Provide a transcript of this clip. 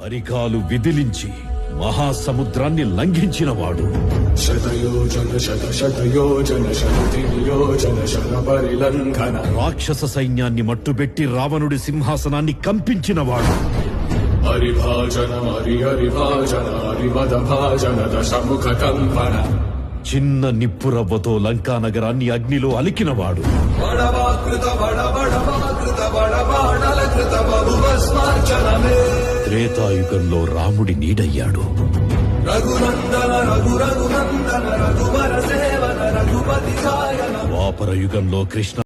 అరికాలు విదిలించి మహాసముద్రాన్ని లంఘించినవాడు. శతయోజన శతయోజన శతయోజన శత పరిలంఘన. రాక్షస సైన్యాన్ని మట్టుబెట్టి రావణుడి సింహాసనాన్ని కంపించినవాడు. హరిభాజన హరిభాజన హరిమద భాజన దశముఖ కంపన. చిన్న నిప్పురవ్వతో లంకా నగరాన్ని అగ్నిలో అలికినవాడు. త్రేతాయుగంలో రాముడి నీడయ్యాడు. ద్వాపర యుగంలో కృష్ణ